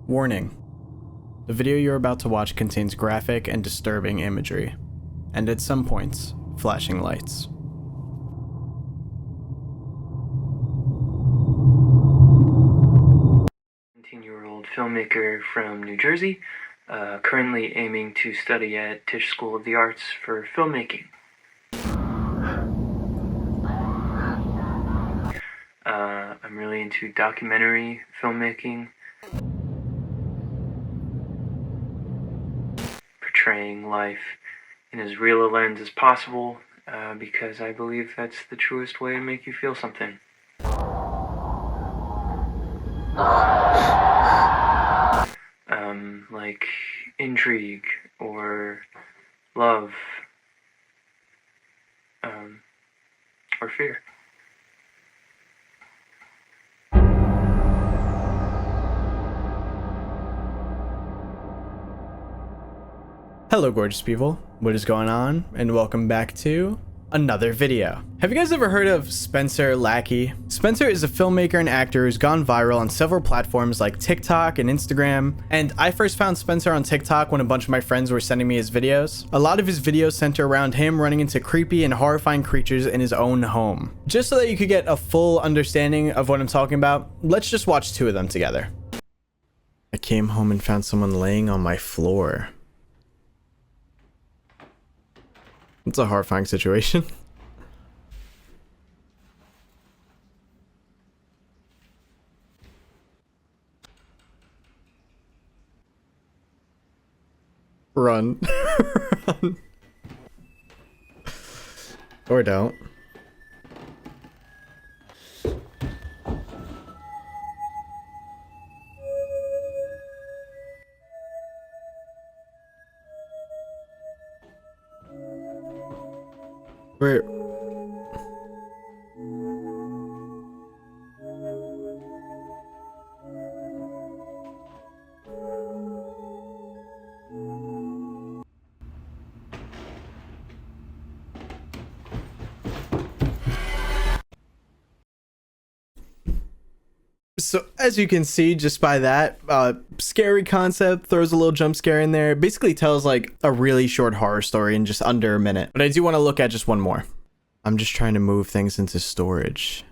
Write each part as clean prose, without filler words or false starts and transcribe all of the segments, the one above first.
Warning. The video you're about to watch contains graphic and disturbing imagery, and at some points, flashing lights. Year-old filmmaker from New Jersey, currently aiming to study at Tisch School of the Arts for filmmaking. I'm really into documentary filmmaking, portraying life in as real a lens as possible, because I believe that's the truest way to make you feel something. Like intrigue or love, or fear. Hello gorgeous people, what is going on, and welcome back to another video. Have you guys ever heard of Spencer Lackey? Spencer is a filmmaker and actor who's gone viral on several platforms like TikTok and Instagram, and I first found Spencer on TikTok when a bunch of my friends were sending me his videos. A lot of his videos center around him running into creepy and horrifying creatures in his own home. Just so that you could get a full understanding of what I'm talking about, let's just watch two of them together. I came home and found someone laying on my floor. It's a horrifying situation. Run. Run. Or don't. Wait. So as you can see just by that, scary concept, throws a little jump scare in there. It basically tells like a really short horror story in just under a minute. But I do want to look at just one more. I'm just trying to move things into storage.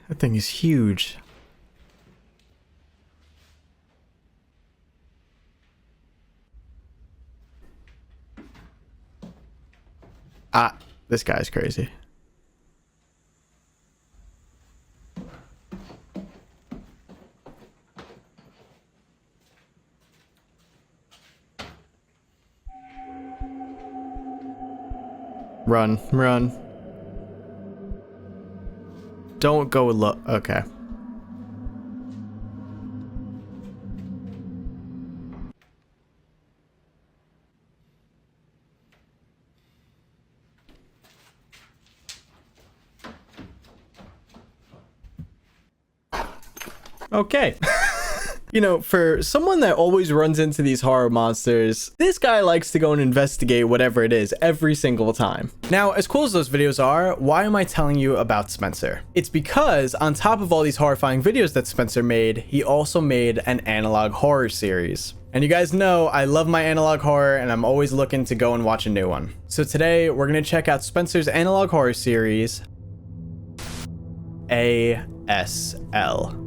That thing is huge. Ah, this guy's crazy. Run, run. Don't go low. Okay. Okay. You know, for someone that always runs into these horror monsters, this guy likes to go and investigate whatever it is every single time. Now, as cool as those videos are, why am I telling you about Spencer? It's because on top of all these horrifying videos that Spencer made, he also made an analog horror series. And you guys know I love my analog horror and I'm always looking to go and watch a new one. So today we're going to check out Spencer's analog horror series, ASL.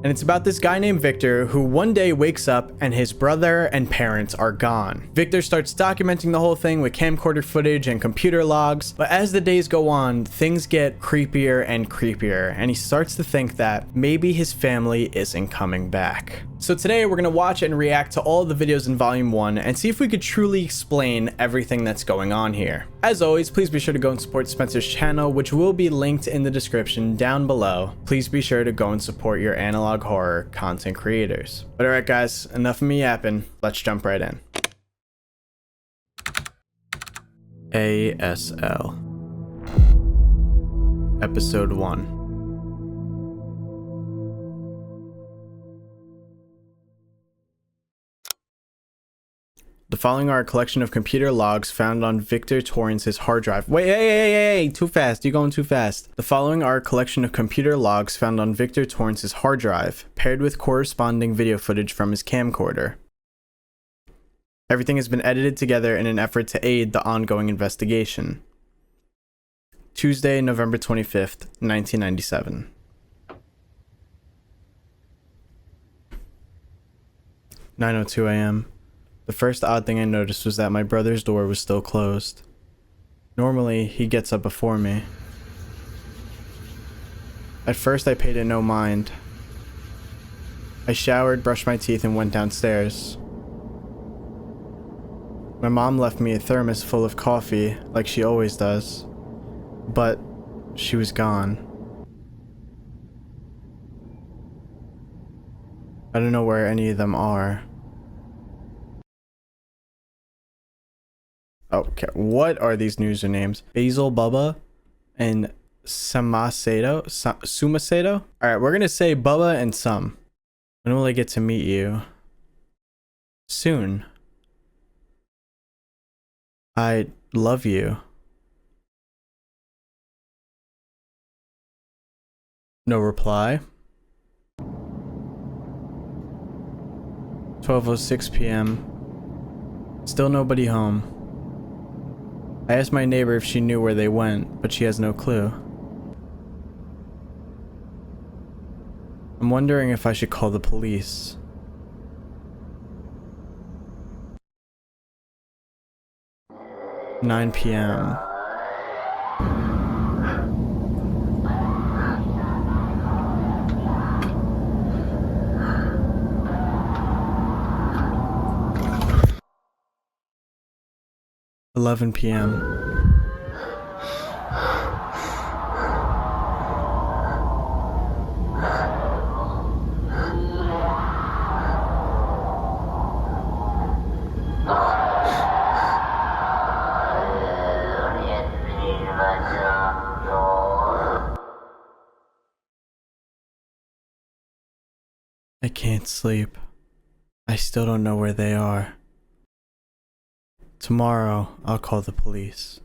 And it's about this guy named Victor who one day wakes up and his brother and parents are gone. Victor starts documenting the whole thing with camcorder footage and computer logs, but as the days go on, things get creepier and creepier, and he starts to think that maybe his family isn't coming back. So today we're going to watch and react to all the videos in volume 1 and see if we could truly explain everything that's going on here. As always, please be sure to go and support Spencer's channel, which will be linked in the description down below. Please be sure to go and support your analog horror content creators. But alright guys, enough of me yapping, let's jump right in. ASL Episode 1. The following are a collection of computer logs found on Victor Torrance's hard drive. Wait, hey, too fast. You're going too fast. The following are a collection of computer logs found on Victor Torrance's hard drive, paired with corresponding video footage from his camcorder. Everything has been edited together in an effort to aid the ongoing investigation. Tuesday, November 25th, 1997. 9:02 a.m. The first odd thing I noticed was that my brother's door was still closed. Normally, he gets up before me. At first, I paid it no mind. I showered, brushed my teeth, and went downstairs. My mom left me a thermos full of coffee, like she always does. But she was gone. I don't know where any of them are. Okay, what are these usernames? Basil Bubba and Sumacedo? Alright, we're gonna say Bubba and Sum. When will I get to meet you? Soon. I love you. No reply. 12:06 p.m. Still nobody home. I asked my neighbor if she knew where they went, but she has no clue. I'm wondering if I should call the police. (9 p.m.) 11 p.m. I can't sleep. I still don't know where they are. Tomorrow, I'll call the police.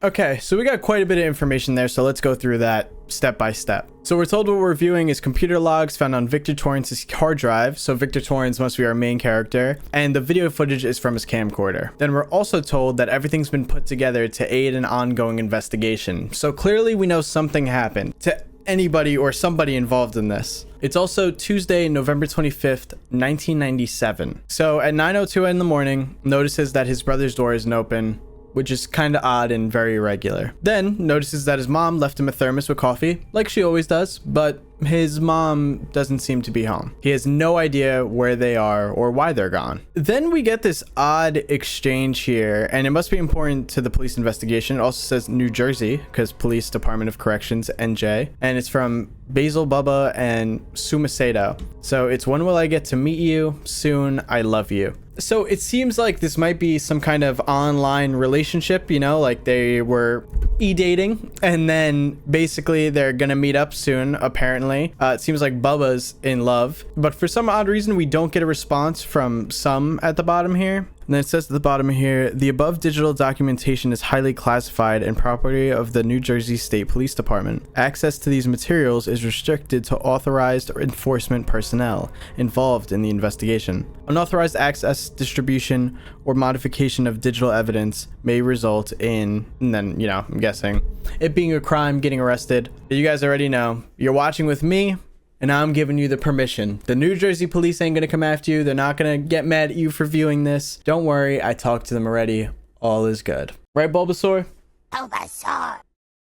Okay, so we got quite a bit of information there, so let's go through that step by step. So we're told what we're viewing is computer logs found on Victor Torrance's hard drive, so Victor Torrance must be our main character, and the video footage is from his camcorder. Then we're also told that everything's been put together to aid an ongoing investigation, so clearly we know something happened to anybody or somebody involved in this. It's also Tuesday, November 25th, 1997. So at 9:02 in the morning, notices that his brother's door isn't open, which is kind of odd and very irregular. Then notices that his mom left him a thermos with coffee, like she always does, but his mom doesn't seem to be home. He has no idea where they are or why they're gone. Then we get this odd exchange here, and it must be important to the police investigation. It also says New Jersey, because Police Department of Corrections, NJ, and it's from Basil Bubba and Sumacedo. So it's when will I get to meet you? Soon, I love you. So it seems like this might be some kind of online relationship, you know, like they were e-dating and then basically they're gonna meet up soon, apparently. It seems like Bubba's in love, but for some odd reason we don't get a response from Sum at the bottom here. And then it says at the bottom here, the above digital documentation is highly classified and property of the New Jersey State Police Department. Access to these materials is restricted to authorized enforcement personnel involved in the investigation. Unauthorized access, distribution, or modification of digital evidence may result in, and then, you know, I'm guessing, it being a crime, getting arrested. You guys already know. You're watching with me, and I'm giving you the permission. The New Jersey police ain't gonna come after you. They're not gonna get mad at you for viewing this. Don't worry, I talked to them already. All is good. Right, Bulbasaur? Bulbasaur.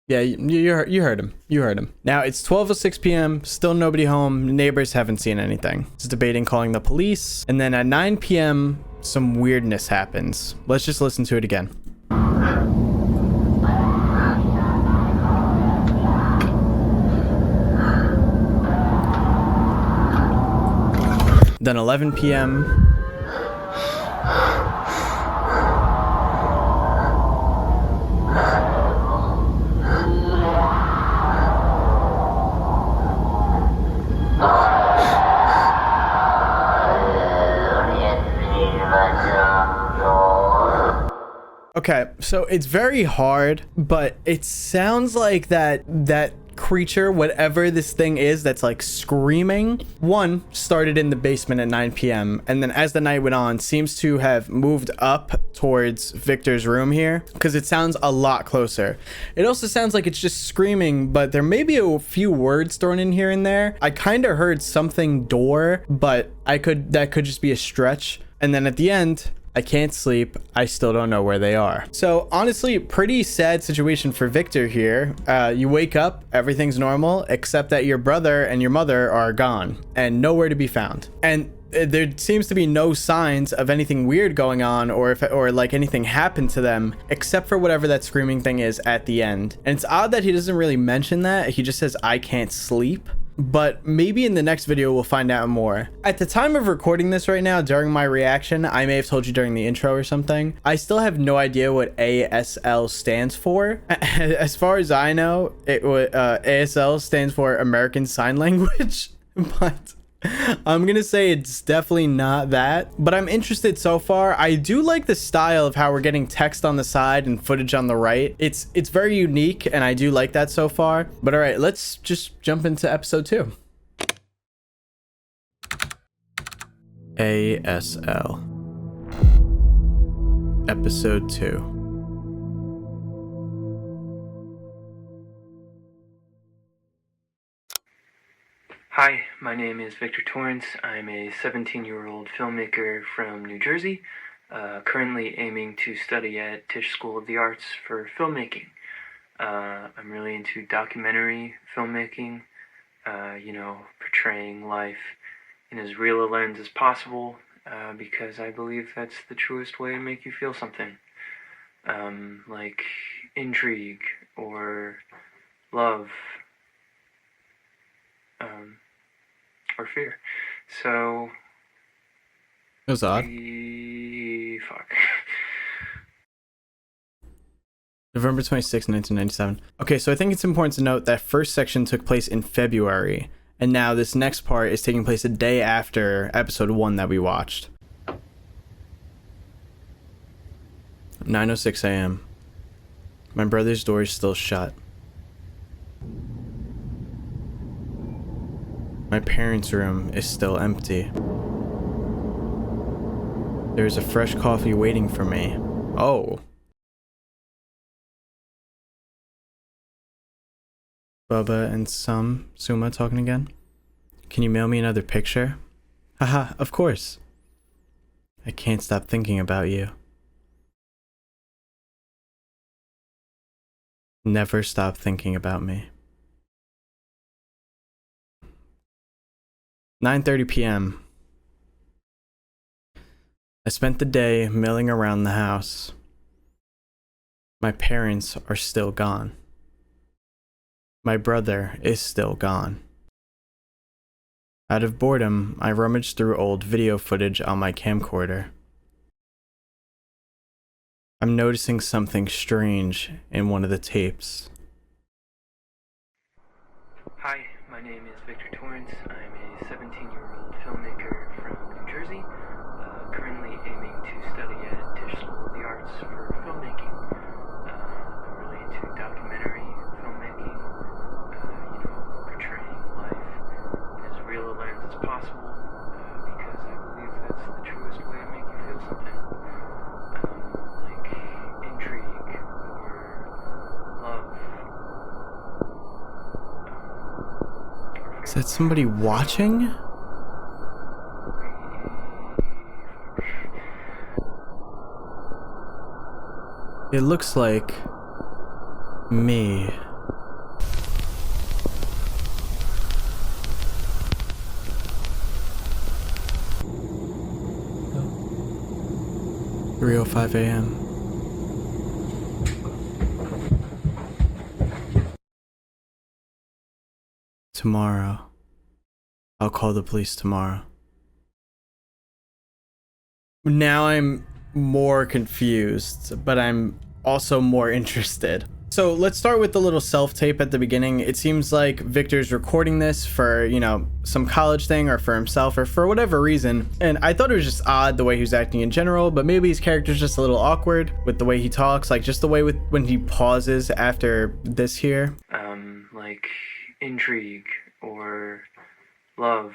Yeah, you heard him. You heard him. Now, it's 12:06 p.m. Still nobody home. Neighbors haven't seen anything. It's debating calling the police. And then at 9 p.m., some weirdness happens. Let's just listen to it again. Then 11 p.m. Okay, so it's very hard, but it sounds like that creature, whatever this thing is that's like screaming, one started in the basement at 9 p.m. and then as the night went on seems to have moved up towards Victor's room here, because it sounds a lot closer. It also sounds like it's just screaming, but there may be a few words thrown in here and there. I kind of heard something door, but that could just be a stretch. And then at the end, I can't sleep. I still don't know where they are. So honestly, pretty sad situation for Victor here. You wake up, everything's normal, except that your brother and your mother are gone and nowhere to be found. And there seems to be no signs of anything weird going on, or like anything happened to them, except for whatever that screaming thing is at the end. And it's odd that he doesn't really mention that. He just says, I can't sleep. But maybe in the next video we'll find out more. At the time of recording this right now, during my reaction, I may have told you during the intro or something, I still have no idea what ASL stands for. As far as I know, ASL stands for American Sign Language, but I'm gonna say it's definitely not that, but I'm interested so far. I do like the style of how we're getting text on the side and footage on the right. It's very unique, and I do like that so far. But all right, let's just jump into episode 2. ASL episode 2. Hi, my name is Victor Torrance. I'm a 17-year-old filmmaker from New Jersey, currently aiming to study at Tisch School of the Arts for filmmaking. I'm really into documentary filmmaking, portraying life in as real a lens as possible, because I believe that's the truest way to make you feel something, like intrigue or love, or fear. So It was odd. Fuck. November 26, 1997. Okay, so I think it's important to note that first section took place in February, and now this next part is taking place a day after episode 1 that we watched. 9:06 a.m. My brother's door is still shut. My parents' room is still empty. There is a fresh coffee waiting for me. Oh. Bubba and Suma talking again. Can you mail me another picture? Haha, of course. I can't stop thinking about you. Never stop thinking about me. 9:30 p.m. I spent the day milling around the house. My parents are still gone. My brother is still gone. Out of boredom, I rummaged through old video footage on my camcorder. I'm noticing something strange in one of the tapes. Hi, my name is Victor Torrance. I'm a 17-year-old filmmaker from New Jersey, currently aiming to study at Tisch School of the Arts for filmmaking. I'm really into documentary filmmaking, portraying life in as real a lens as possible, because I believe that's the truest way to make you feel something, like intrigue or love. Is that somebody watching? It looks like me. Oh. 3:05 a.m. Tomorrow. I'll call the police tomorrow. Now I'm more confused, but I'm also more interested. So let's start with the little self-tape at the beginning. It seems like Victor's recording this for, you know, some college thing or for himself or for whatever reason. And I thought it was just odd the way he was acting in general, but maybe his character's just a little awkward with the way he talks, like just the way with when he pauses after this here. Like intrigue or love,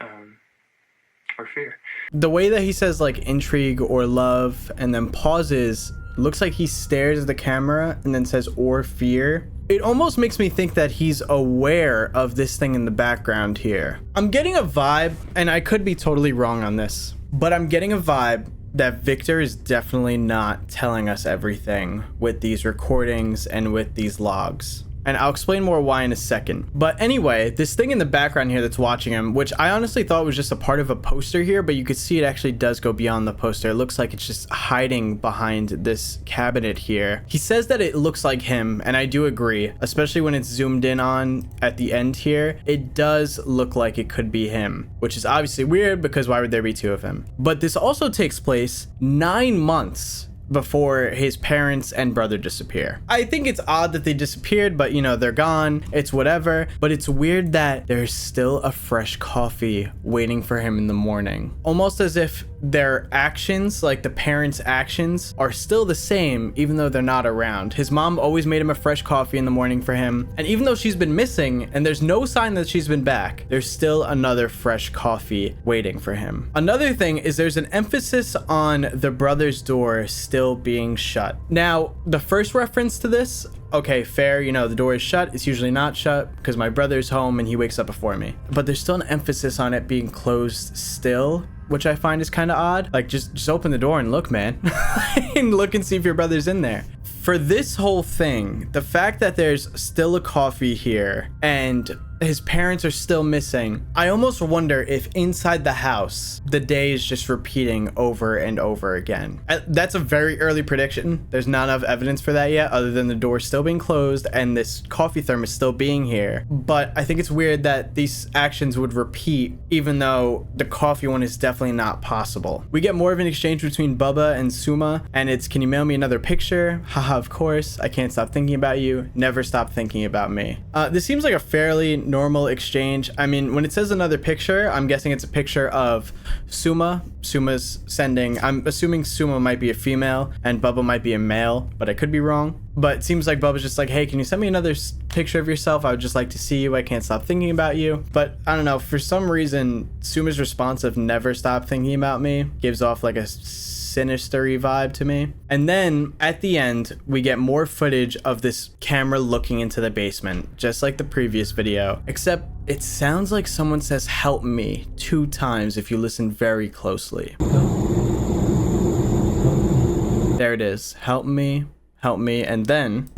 or fear. The way that he says like intrigue or love and then pauses, looks like he stares at the camera and then says or fear. It almost makes me think that he's aware of this thing in the background here. I'm getting a vibe, and I could be totally wrong on this, but I'm getting a vibe that Victor is definitely not telling us everything with these recordings and with these logs. And I'll explain more why in a second. But anyway, this thing in the background here that's watching him, which I honestly thought was just a part of a poster here, but you could see it actually does go beyond the poster. It looks like it's just hiding behind this cabinet here. He says that it looks like him, and I do agree, especially when it's zoomed in on at the end here. It does look like it could be him, which is obviously weird because why would there be two of him? But this also takes place 9 months before his parents and brother disappear. I think it's odd that they disappeared, but you know, they're gone. It's whatever. But it's weird that there's still a fresh coffee waiting for him in the morning. Almost as if their actions, like the parents' actions, are still the same even though they're not around. His mom always made him a fresh coffee in the morning for him. And even though she's been missing and there's no sign that she's been back, there's still another fresh coffee waiting for him. Another thing is there's an emphasis on the brother's door still being shut. Now, the first reference to this, okay, fair, you know, the door is shut. It's usually not shut because my brother's home and he wakes up before me. But there's still an emphasis on it being closed still, which I find is kind of odd. Like, just open the door and look, man. And look and see if your brother's in there. For this whole thing, the fact that there's still a coffee here and his parents are still missing, I almost wonder if inside the house, the day is just repeating over and over again. That's a very early prediction. There's not enough evidence for that yet, other than the door still being closed and this coffee thermos still being here. But I think it's weird that these actions would repeat, even though the coffee one is definitely not possible. We get more of an exchange between Bubba and Suma, and it's, can you mail me another picture? Haha, of course. I can't stop thinking about you. Never stop thinking about me. This seems like a fairly normal exchange. I mean, when it says another picture, I'm guessing it's a picture of Suma. Suma's sending, I'm assuming Suma might be a female and Bubba might be a male, but I could be wrong. But it seems like Bubba's just like, hey, can you send me another picture of yourself? I would just like to see you. I can't stop thinking about you. But I don't know, for some reason, Suma's response of never stop thinking about me gives off like a sinister-y vibe to me. And then at the end, we get more footage of this camera looking into the basement, just like the previous video, except it sounds like someone says help me 2 times if you listen very closely. There it is. Help me, and then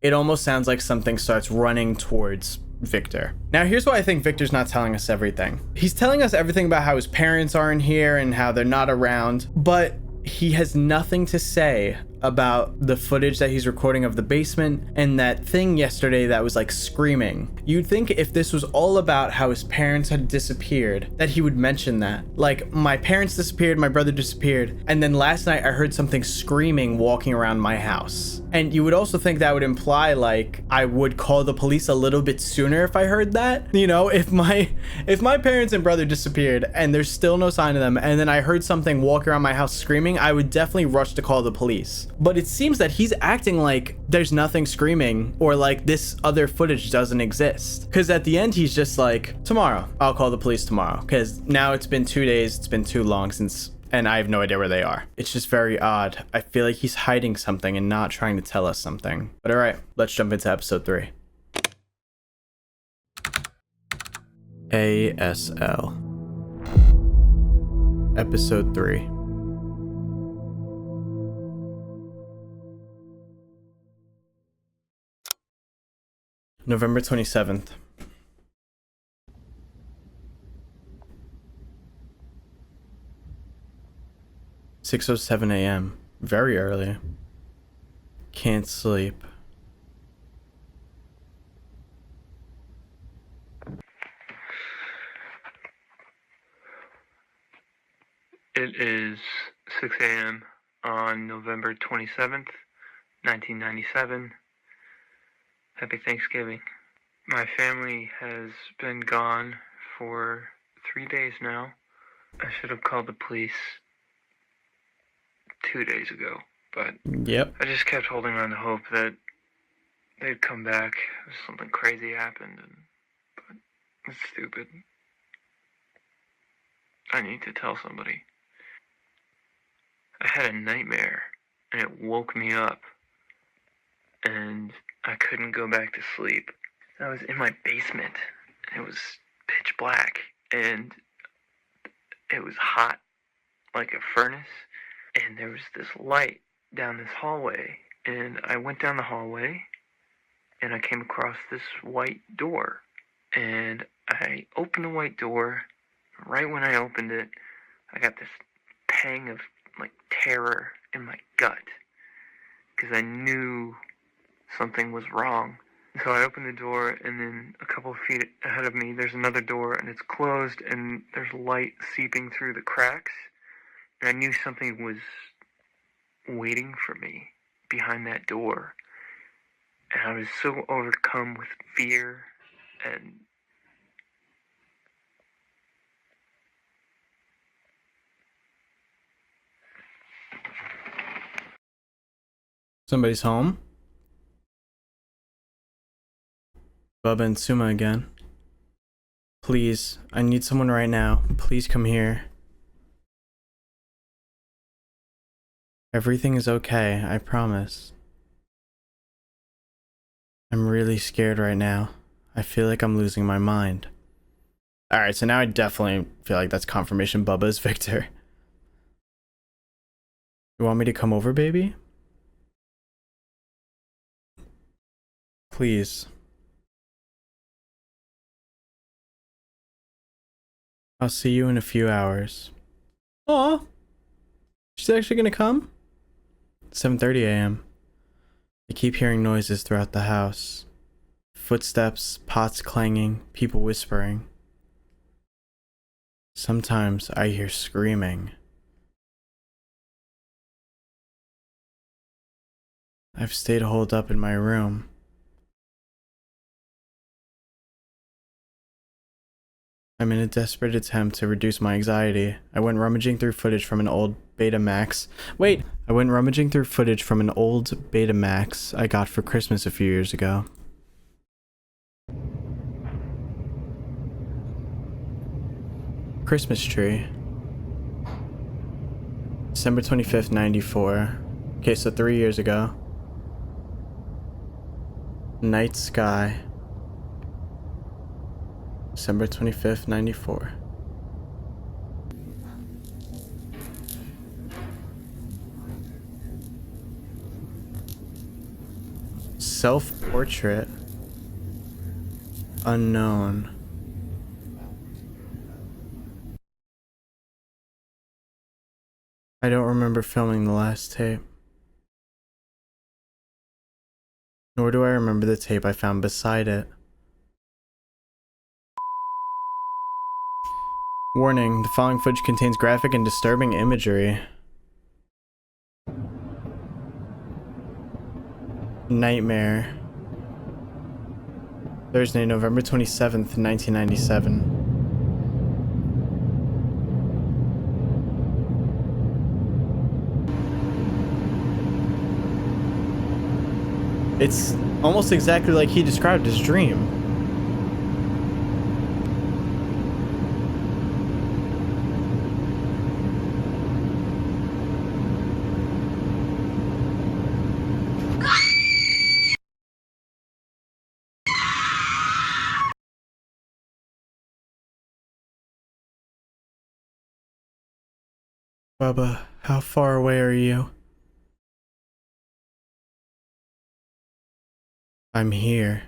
it almost sounds like something starts running towards Victor. Now, here's why I think Victor's not telling us everything. He's telling us everything about how his parents aren't here and how they're not around, but he has nothing to say about the footage that he's recording of the basement and that thing yesterday that was like screaming. You'd think if this was all about how his parents had disappeared, that he would mention that. Like, my parents disappeared, my brother disappeared, and then last night I heard something screaming walking around my house. And you would also think that would imply like I would call the police a little bit sooner if I heard that. You know, if my parents and brother disappeared and there's still no sign of them, and then I heard something walk around my house screaming, I would definitely rush to call the police. But it seems that he's acting like there's nothing screaming or like this other footage doesn't exist. Because at the end, he's just like, tomorrow, I'll call the police tomorrow. Because now it's been 2 days, it's been too long since, and I have no idea where they are. It's just very odd. I feel like he's hiding something and not trying to tell us something. But all right, let's jump into episode 3. ASL. Episode 3. November 27th. 6:07 a.m. Very early. Can't sleep. It is 6 a.m. on November 27th, 1997. Happy Thanksgiving. My family has been gone for 3 days now. I should have called the police 2 days ago, but Yep. I just kept holding on to hope that they'd come back if something crazy happened, but it's stupid. I need to tell somebody. I had a nightmare, and it woke me up, and I couldn't go back to sleep. I was in my basement, and it was pitch black, and it was hot, like a furnace, and there was this light down this hallway, and I went down the hallway, and I came across this white door, and I opened the white door. Right when I opened it, I got this pang of, like, terror in my gut, because I knew something was wrong. So I opened the door, and then a couple of feet ahead of me, there's another door, and it's closed, and there's light seeping through the cracks, and I knew something was waiting for me behind that door, and I was so overcome with fear and Somebody's home. Bubba and Suma again. Please, I need someone right now. Please come here. Everything is okay, I promise. I'm really scared right now. I feel like I'm losing my mind. Alright, so now I definitely feel like that's confirmation Bubba is Victor. You want me to come over, baby? Please. I'll see you in a few hours. Aw! She's actually gonna come? 7:30 a.m. I keep hearing noises throughout the house. Footsteps, pots clanging, people whispering. Sometimes I hear screaming. I've stayed holed up in my room. I'm in a desperate attempt to reduce my anxiety. I went rummaging through footage from an old Betamax. I went rummaging through footage from an old Betamax I got for Christmas a few years ago. Christmas tree. December 25th, 94. Okay, so 3 years ago. Night sky. December 25th, 94. Self-portrait. Unknown. I don't remember filming the last tape. Nor do I remember the tape I found beside it. Warning, the following footage contains graphic and disturbing imagery. Nightmare. Thursday, November 27th, 1997. It's almost exactly like he described his dream. Bubba, how far away are you? I'm here.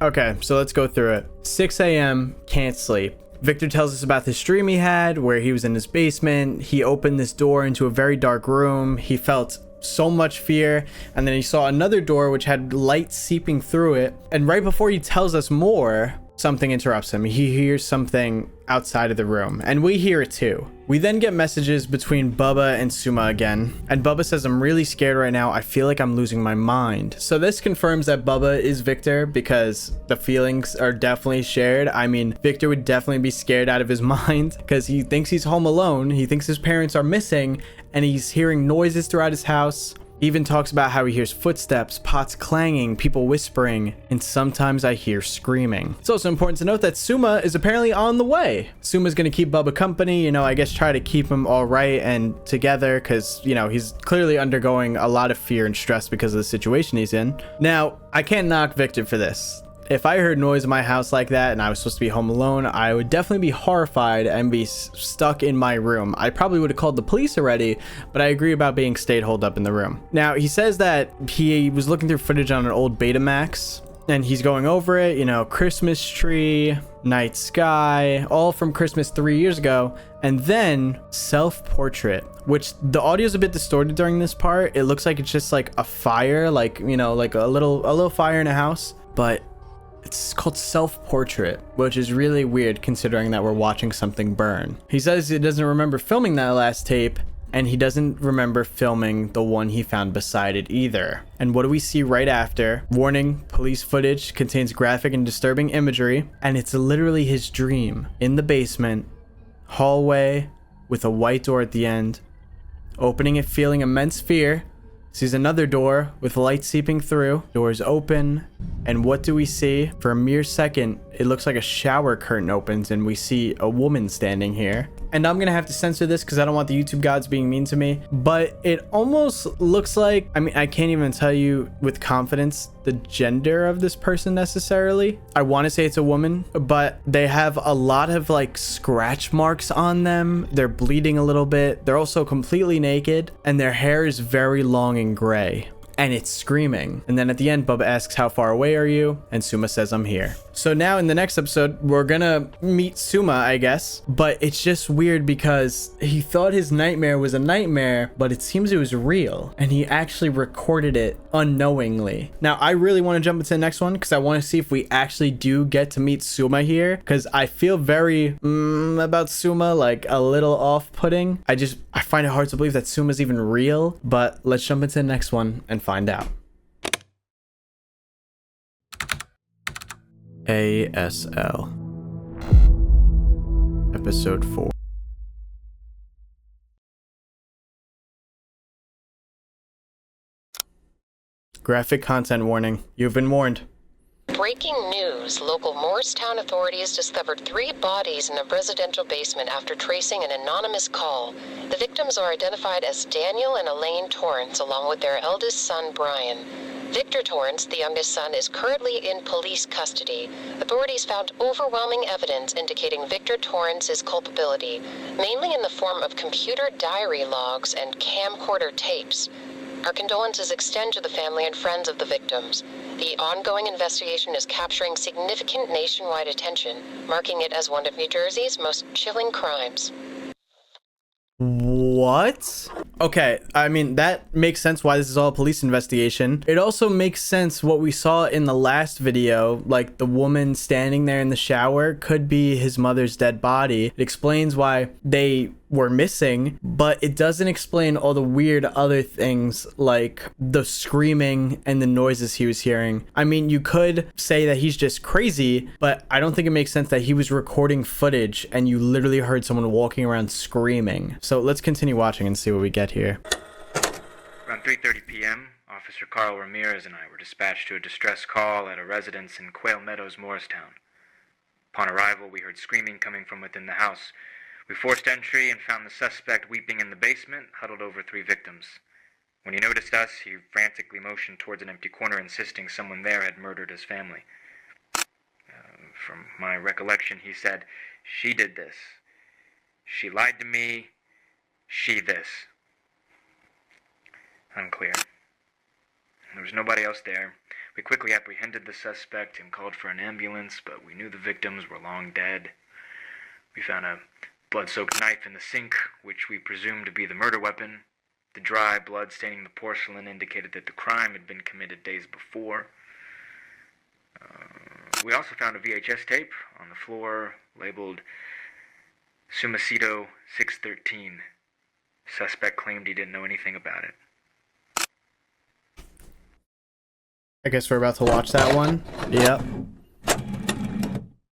Okay, so let's go through it. 6 a.m., can't sleep. Victor tells us about this dream he had where he was in his basement. He opened this door into a very dark room. He felt so much fear, and then he saw another door which had light seeping through it. And right before he tells us more, something interrupts him. He hears something outside of the room, and we hear it too. We then get messages between Bubba and Suma again, and Bubba says, I'm really scared right now. I feel like I'm losing my mind. So this confirms that Bubba is Victor, because the feelings are definitely shared. I mean, Victor would definitely be scared out of his mind because he thinks he's home alone. He thinks his parents are missing, and he's hearing noises throughout his house. He even talks about how he hears footsteps, pots clanging, people whispering, and sometimes I hear screaming. It's also important to note that Suma is apparently on the way. Suma's gonna keep Bubba company, you know, I guess try to keep him all right and together, because, you know, he's clearly undergoing a lot of fear and stress because of the situation he's in. Now, I can't knock Victor for this. If I heard noise in my house like that and I was supposed to be home alone, I would definitely be horrified and be stuck in my room. I probably would have called the police already, but I agree about being stayed holed up in the room. Now, he says that he was looking through footage on an old Betamax, and he's going over it, you know, Christmas tree, night sky, all from Christmas 3 years ago, and then self-portrait, which the audio is a bit distorted during this part. It looks like it's just like a fire, like, you know, like a little fire in a house, but it's called self-portrait, which is really weird considering that we're watching something burn. He says he doesn't remember filming that last tape, and he doesn't remember filming the one he found beside it either. And what do we see right after? Warning, police footage contains graphic and disturbing imagery, and it's literally his dream. In the basement, hallway with a white door at the end, opening it feeling immense fear, sees another door with light seeping through. Doors open, and what do we see? For a mere second, it looks like a shower curtain opens and we see a woman standing here. And I'm gonna have to censor this because I don't want the YouTube gods being mean to me, but it almost looks like, I mean, I can't even tell you with confidence the gender of this person necessarily. I want to say it's a woman, but they have a lot of like scratch marks on them. They're bleeding a little bit. They're also completely naked, and their hair is very long and gray. And it's screaming. And then at the end, Bubba asks, how far away are you? And Suma says, I'm here. So now in the next episode, we're gonna meet Suma, I guess. But it's just weird because he thought his nightmare was a nightmare, but it seems it was real. And he actually recorded it unknowingly. Now, I really want to jump into the next one because I want to see if we actually do get to meet Suma here. Because I feel very about Suma, like a little off-putting. I find it hard to believe that Suma's even real. But let's jump into the next one and find out. ASL Episode 4. Graphic content warning. You've been warned. Breaking news. Local Morristown authorities discovered 3 bodies in a residential basement after tracing an anonymous call. The victims are identified as Daniel and Elaine Torrance, along with their eldest son, Brian. Victor Torrance, the youngest son, is currently in police custody. Authorities found overwhelming evidence indicating Victor Torrance's culpability, mainly in the form of computer diary logs and camcorder tapes. Our condolences extend to the family and friends of the victims. The ongoing investigation is capturing significant nationwide attention, marking it as one of New Jersey's most chilling crimes. What? Okay, I mean, that makes sense why this is all a police investigation. It also makes sense what we saw in the last video, like the woman standing there in the shower could be his mother's dead body. It explains why they were missing, but it doesn't explain all the weird other things like the screaming and the noises he was hearing. I mean, you could say that he's just crazy, but I don't think it makes sense that he was recording footage and you literally heard someone walking around screaming. So let's continue watching and see what we get here. Around 3:30 p.m., Officer Carl Ramirez and I were dispatched to a distress call at a residence in Quail Meadows, Morristown. Upon arrival, we heard screaming coming from within the house. We forced entry and found the suspect weeping in the basement, huddled over 3 victims. When he noticed us, he frantically motioned towards an empty corner, insisting someone there had murdered his family. From my recollection, he said, "She did this. She lied to me. She this." Unclear. There was nobody else there. We quickly apprehended the suspect and called for an ambulance, but we knew the victims were long dead. We found a blood-soaked knife in the sink, which we presumed to be the murder weapon. The dry blood staining the porcelain indicated that the crime had been committed days before. We also found a VHS tape on the floor labeled Sumacito 613. Suspect claimed he didn't know anything about it. I guess we're about to watch that one. Yep.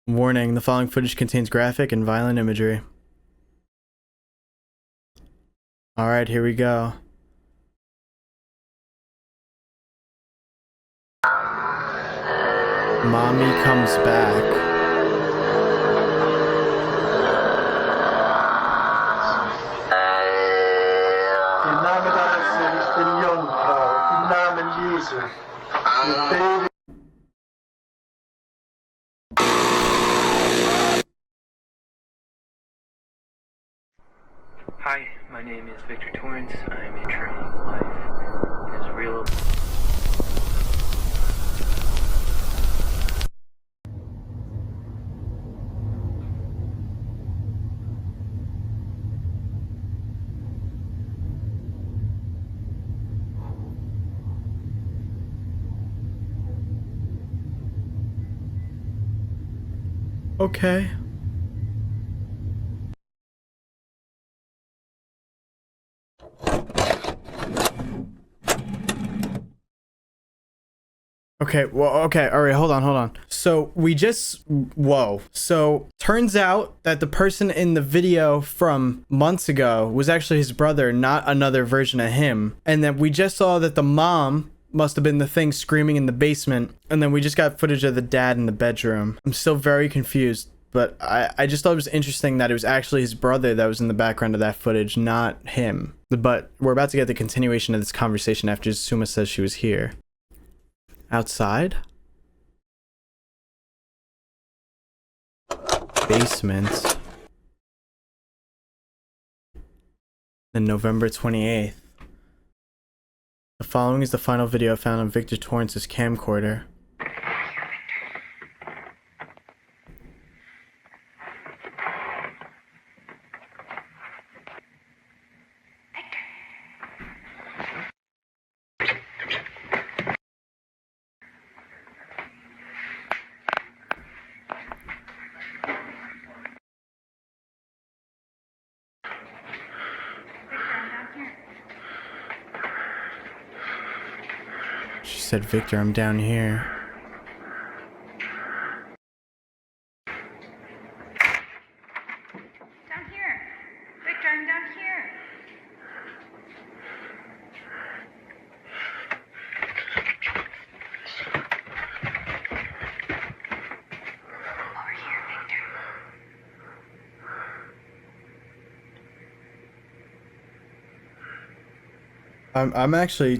Warning, the following footage contains graphic and violent imagery. Alright, here we go. Mommy comes back. Im Namen deines Sohnes, den Jungfrau, im Namen Jesu, wir beten. Hi, my name is Victor Torrance. I'm entering life in as real. Okay. Okay, well, okay, all right, hold on. So we just, whoa. So turns out that the person in the video from months ago was actually his brother, not another version of him. And then we just saw that the mom must have been the thing screaming in the basement. And then we just got footage of the dad in the bedroom. I'm still very confused, but I just thought it was interesting that it was actually his brother that was in the background of that footage, not him. But we're about to get the continuation of this conversation after Suma says she was here. Outside? Basement. Then November 28th. The following is the final video found on Victor Torrance's camcorder. She said, Victor, I'm down here. Down here. Victor, I'm down here. Over here, Victor. I'm actually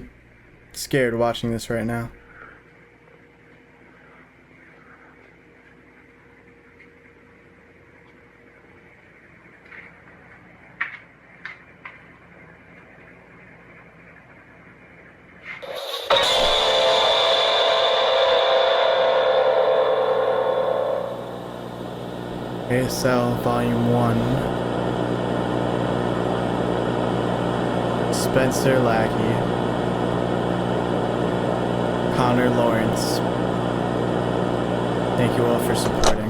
scared watching this right now. ASL Volume 1. Spencer Lackey. Connor Lawrence. Thank you all for supporting.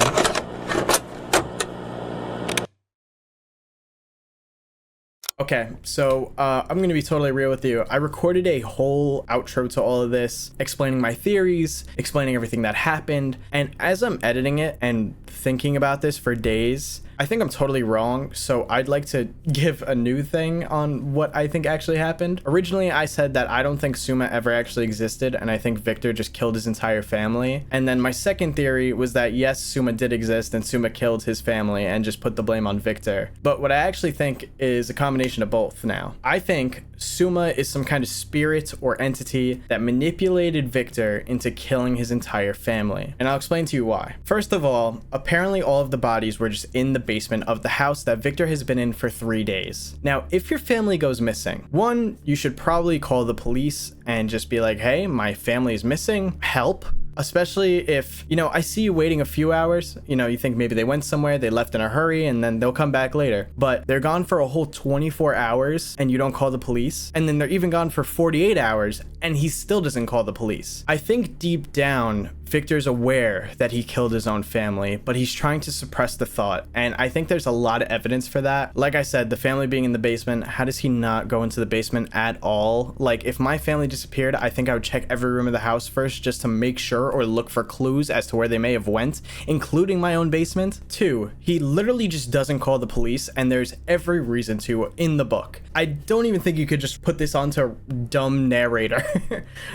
Okay, so I'm going to be totally real with you. I recorded a whole outro to all of this, explaining my theories, explaining everything that happened, and as I'm editing it and thinking about this for days, I think I'm totally wrong, so I'd like to give a new thing on what I think actually happened. Originally, I said that I don't think Suma ever actually existed, and I think Victor just killed his entire family. And then my second theory was that yes, Suma did exist, and Suma killed his family and just put the blame on Victor. But what I actually think is a combination of both now. I think Suma is some kind of spirit or entity that manipulated Victor into killing his entire family. And I'll explain to you why. First of all, apparently all of the bodies were just in the basement of the house that Victor has been in for 3 days. Now, if your family goes missing, one, you should probably call the police and just be like, hey, my family is missing, help. Especially if, you know, I see you waiting a few hours, you know, you think maybe they went somewhere, they left in a hurry, and then they'll come back later. But they're gone for a whole 24 hours and you don't call the police. And then they're even gone for 48 hours and he still doesn't call the police. I think deep down, Victor's aware that he killed his own family, but he's trying to suppress the thought. And I think there's a lot of evidence for that. Like I said, the family being in the basement, how does he not go into the basement at all? Like, if my family disappeared, I think I would check every room of the house first just to make sure or look for clues as to where they may have went, including my own basement. 2, he literally just doesn't call the police, and there's every reason to in the book. I don't even think you could just put this onto a dumb narrator.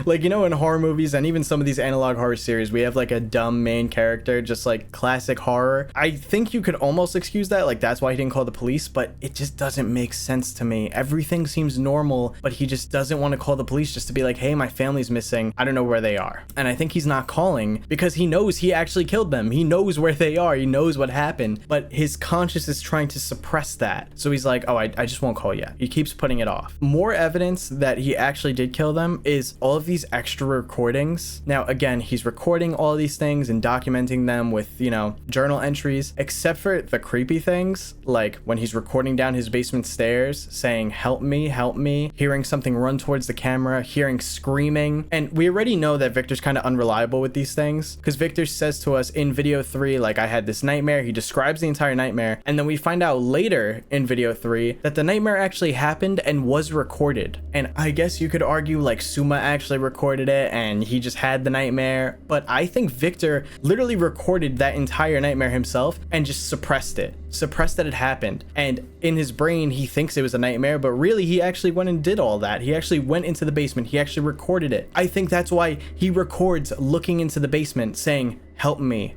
Like, you know, in horror movies and even some of these analog horror series, we have like a dumb main character, just like classic horror. I think you could almost excuse that, like that's why he didn't call the police, but it just doesn't make sense to me. Everything seems normal, but he just doesn't want to call the police just to be like, hey, my family's missing, I don't know where they are. And I think he's not calling because he knows he actually killed them. He knows where they are, he knows what happened, but his conscience is trying to suppress that. So he's like, oh, I just won't call yet. He keeps putting it off. More evidence that he actually did kill them is all of these extra recordings. Now, again, he's recording all these things and documenting them with, you know, journal entries, except for the creepy things, like when he's recording down his basement stairs saying, help me, hearing something run towards the camera, hearing screaming. And we already know that Victor's kind of unreliable with these things because Victor says to us in video 3, like, I had this nightmare. He describes the entire nightmare, and then we find out later in video 3 that the nightmare actually happened and was recorded. And I guess you could argue like Suma actually recorded it and he just had the nightmare, but I think Victor literally recorded that entire nightmare himself and just suppressed that it happened. And in his brain, he thinks it was a nightmare, but really he actually went and did all that. He actually went into the basement. He actually recorded it. I think that's why he records looking into the basement saying, help me,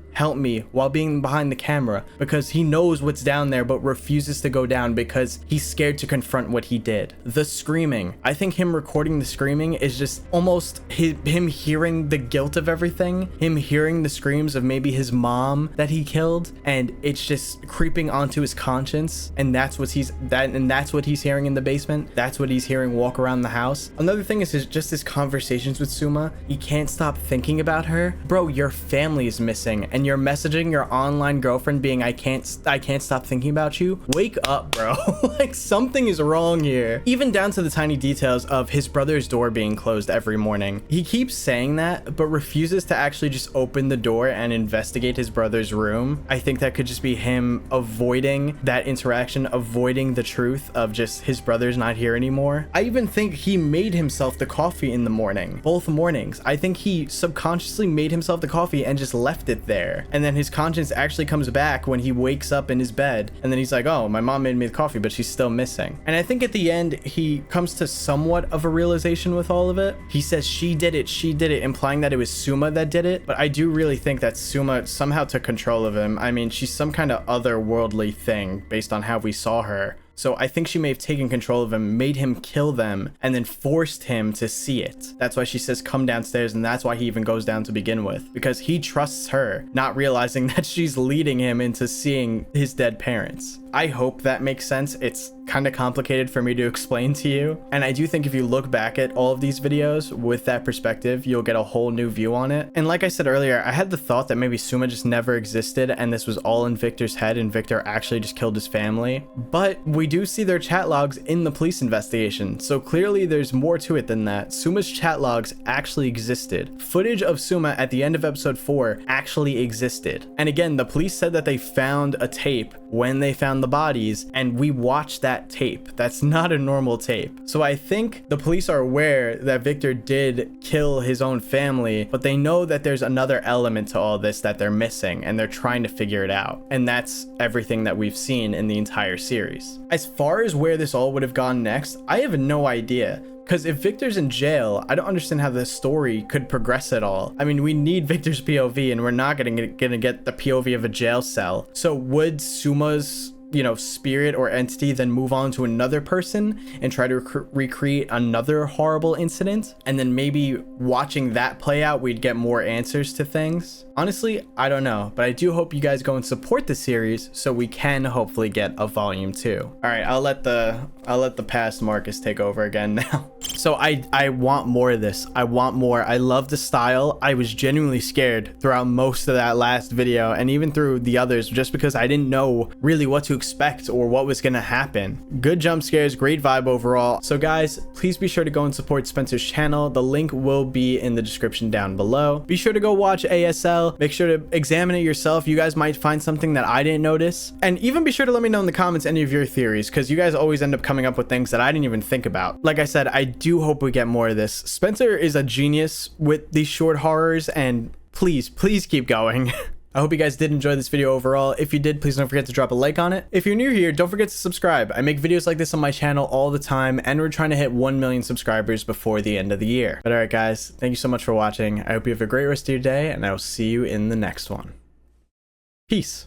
while being behind the camera, because he knows what's down there but refuses to go down because he's scared to confront what he did. The screaming, I think him recording the screaming is just almost him hearing the guilt of everything, him hearing the screams of maybe his mom that he killed, and it's just creeping onto his conscience, and that's what he's hearing in the basement. That's what he's hearing walk around the house. Another thing is just his conversations with Suma. He can't stop thinking about her. Bro, your family is missing and you're messaging your online girlfriend being, I can't stop thinking about you. Wake up, bro. Like, something is wrong here. Even down to the tiny details of his brother's door being closed every morning. He keeps saying that but refuses to actually just open the door and investigate his brother's room. I think that could just be him avoiding that interaction, avoiding the truth of just his brother's not here anymore. I even think he made himself the coffee in the morning, both mornings. I think he subconsciously made himself the coffee and just left it there, and then his conscience actually comes back when he wakes up in his bed, and then he's like, oh, my mom made me the coffee, but she's still missing. And I think at the end he comes to somewhat of a realization with all of it. He says she did it, implying that it was Suma that did it, but I do really think that Suma somehow took control of him. I mean, she's some kind of otherworldly thing based on how we saw her. So I think she may have taken control of him, made him kill them, and then forced him to see it. That's why she says, come downstairs, and that's why he even goes down to begin with. Because he trusts her, not realizing that she's leading him into seeing his dead parents. I hope that makes sense. It's kind of complicated for me to explain to you. And I do think if you look back at all of these videos with that perspective, you'll get a whole new view on it. And like I said earlier, I had the thought that maybe Suma just never existed and this was all in Victor's head and Victor actually just killed his family. But we do see their chat logs in the police investigation. So clearly there's more to it than that. Suma's chat logs actually existed. Footage of Suma at the end of episode 4 actually existed. And again, the police said that they found a tape when they found the bodies, and we watched that tape. That's not a normal tape. So I think the police are aware that Victor did kill his own family, but they know that there's another element to all this that they're missing, and they're trying to figure it out. And that's everything that we've seen in the entire series. As far as where this all would have gone next, I have no idea. Because if Victor's in jail, I don't understand how this story could progress at all. I mean, we need Victor's POV, and we're not gonna get the POV of a jail cell. So would Suma's, you know, spirit or entity then move on to another person and try to recreate another horrible incident? And then maybe watching that play out, we'd get more answers to things. Honestly, I don't know, but I do hope you guys go and support the series so we can hopefully get a volume 2. All right, I'll let the past Marcus take over again now. So I want more of this. I want more. I love the style. I was genuinely scared throughout most of that last video and even through the others just because I didn't know really what to expect or what was gonna happen. Good jump scares, great vibe overall. So guys, please be sure to go and support Spencer's channel. The link will be in the description down below. Be sure to go watch ASL. Make sure to examine it yourself. You guys might find something that I didn't notice. And even be sure to let me know in the comments any of your theories, because you guys always end up coming up with things that I didn't even think about. Like I said, I do hope we get more of this. Spencer is a genius with these short horrors, and please keep going. I hope you guys did enjoy this video overall. If you did, please don't forget to drop a like on it. If you're new here, don't forget to subscribe. I make videos like this on my channel all the time, and we're trying to hit 1 million subscribers before the end of the year. But all right, guys, thank you so much for watching. I hope you have a great rest of your day, and I will see you in the next one. Peace.